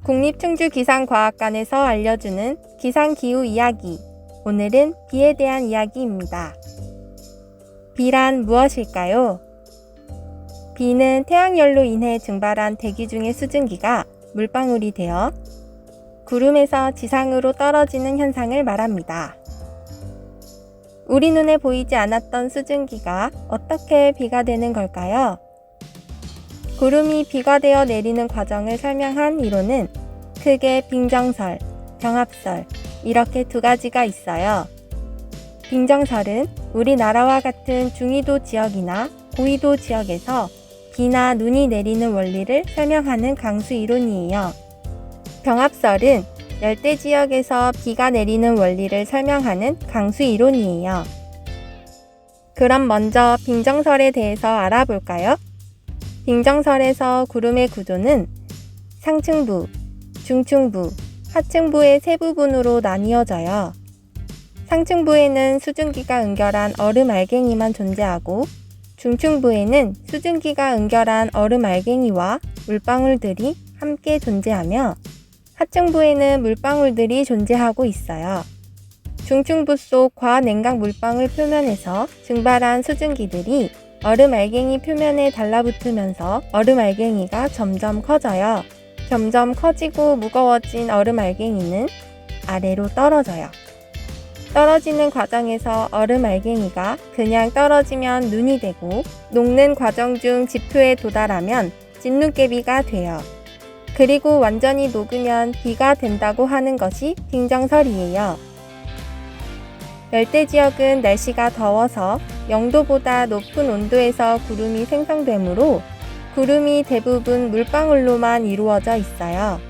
국립충주기상과학관에서 알려주는 기상기후 이야기. 오늘은 비에 대한 이야기입니다. 비란 무엇일까요? 비는 태양열로 인해 증발한 대기 중의 수증기가 물방울이 되어 구름에서 지상으로 떨어지는 현상을 말합니다. 우리 눈에 보이지 않았던 수증기가 어떻게 비가 되는 걸까요? 구름이 비가 되어 내리는 과정을 설명한 이론은 크게 빙정설, 병합설 이렇게 두 가지가 있어요. 빙정설은 우리나라와 같은 중위도 지역이나 고위도 지역에서 비나 눈이 내리는 원리를 설명하는 강수 이론이에요. 병합설은 열대 지역에서 비가 내리는 원리를 설명하는 강수 이론이에요. 그럼 먼저 빙정설에 대해서 알아볼까요? 빙정설에서 구름의 구조는 상층부, 중층부, 하층부의 세 부분으로 나뉘어져요. 상층부에는 수증기가 응결한 얼음 알갱이만 존재하고 중층부에는 수증기가 응결한 얼음 알갱이와 물방울들이 함께 존재하며 하층부에는 물방울들이 존재하고 있어요. 중층부 속 과냉각 물방울 표면에서 증발한 수증기들이 얼음 알갱이 표면에 달라붙으면서 얼음 알갱이가 점점 커져요. 점점 커지고 무거워진 얼음 알갱이는 아래로 떨어져요. 떨어지는 과정에서 얼음 알갱이가 그냥 떨어지면 눈이 되고 녹는 과정 중 지표에 도달하면 진눈깨비가 돼요. 그리고 완전히 녹으면 비가 된다고 하는 것이 빙정설이에요. 열대 지역은 날씨가 더워서 0도보다 높은 온도에서 구름이 생성되므로 구름이 대부분 물방울로만 이루어져 있어요.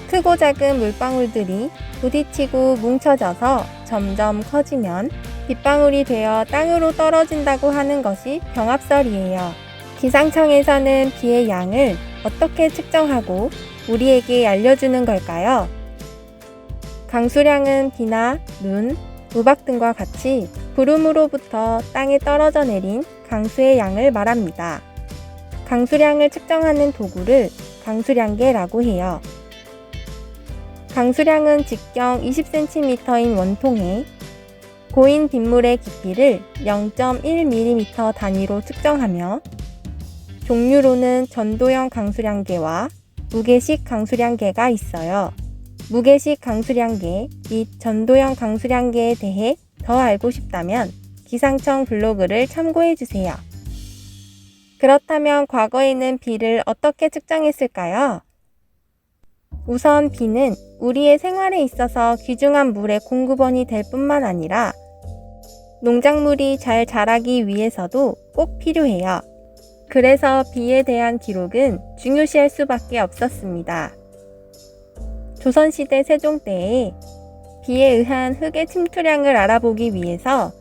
크고 작은 물방울들이 부딪히고 뭉쳐져서 점점 커지면 빗방울이 되어 땅으로 떨어진다고 하는 것이 병합설이에요. 기상청에서는 비의 양을 어떻게 측정하고 우리에게 알려주는 걸까요? 강수량은 비나 눈, 우박 등과 같이 구름으로부터 땅에 떨어져 내린 강수의 양을 말합니다. 강수량을 측정하는 도구를 강수량계라고 해요. 강수량은 직경 20cm인 원통에 고인 빗물의 깊이를 0.1mm 단위로 측정하며 종류로는 전도형 강수량계와 무게식 강수량계가 있어요. 무게식 강수량계 및 전도형 강수량계에 대해 더 알고 싶다면 기상청 블로그를 참고해주세요. 그렇다면 과거에는 비를 어떻게 측정했을까요? 우선 비는 우리의 생활에 있어서 귀중한 물의 공급원이 될 뿐만 아니라 농작물이 잘 자라기 위해서도 꼭 필요해요. 그래서 비에 대한 기록은 중요시할 수밖에 없었습니다. 조선시대 세종 때에 비에 의한 흙의 침투량을 알아보기 위해서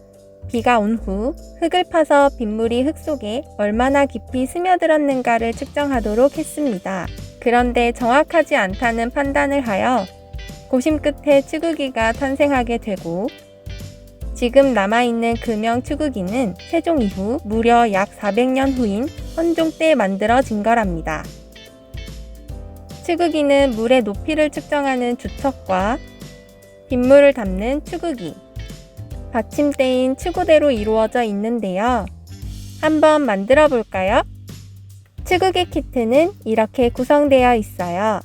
비가 온 후 흙을 파서 빗물이 흙 속에 얼마나 깊이 스며들었는가를 측정하도록 했습니다. 그런데 정확하지 않다는 판단을 하여 고심 끝에 치구기가 탄생하게 되고 지금 남아있는 금형 치구기는 세종 이후 무려 약 400년 후인 헌종 때 만들어진 거랍니다. 치구기는 물의 높이를 측정하는 주척과 빗물을 담는 치구기, 받침대인 치구대로 이루어져 있는데요. 한번 만들어 볼까요? 치구기 키트는 이렇게 구성되어 있어요.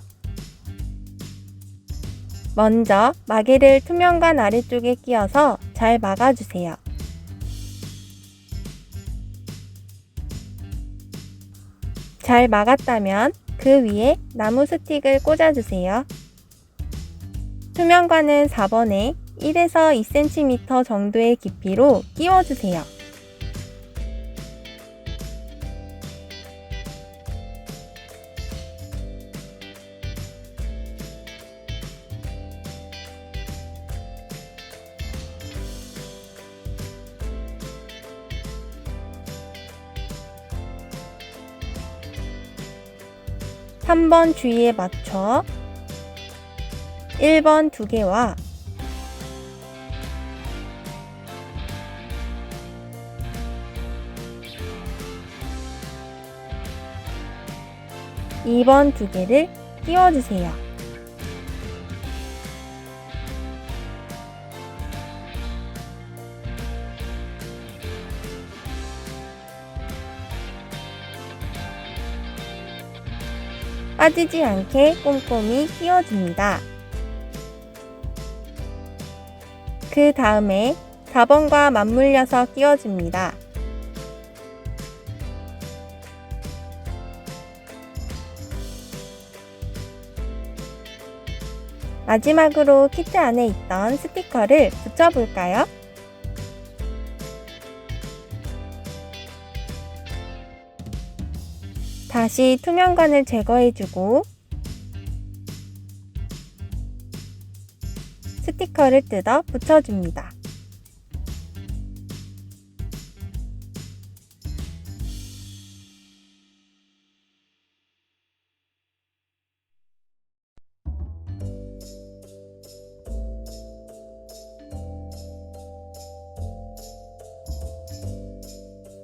먼저 마개를 투명관 아래쪽에 끼워서 잘 막아주세요. 잘 막았다면 그 위에 나무 스틱을 꽂아주세요. 투명관은 4번에 1에서 2cm 정도의 깊이로 끼워주세요. 한 번 주위에 맞춰 1번 2개와 2번 2개를 끼워주세요. 빠지지 않게 꼼꼼히 끼워줍니다. 그 다음에 4번과 맞물려서 끼워줍니다. 마지막으로 키트 안에 있던 스티커를 붙여볼까요? 다시 투명관을 제거해주고 스티커를 뜯어 붙여줍니다.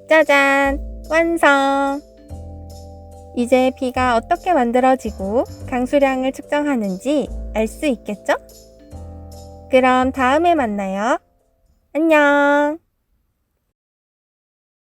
짜잔! 완성! 이제 비가 어떻게 만들어지고 강수량을 측정하는지 알 수 있겠죠? 그럼 다음에 만나요. 안녕!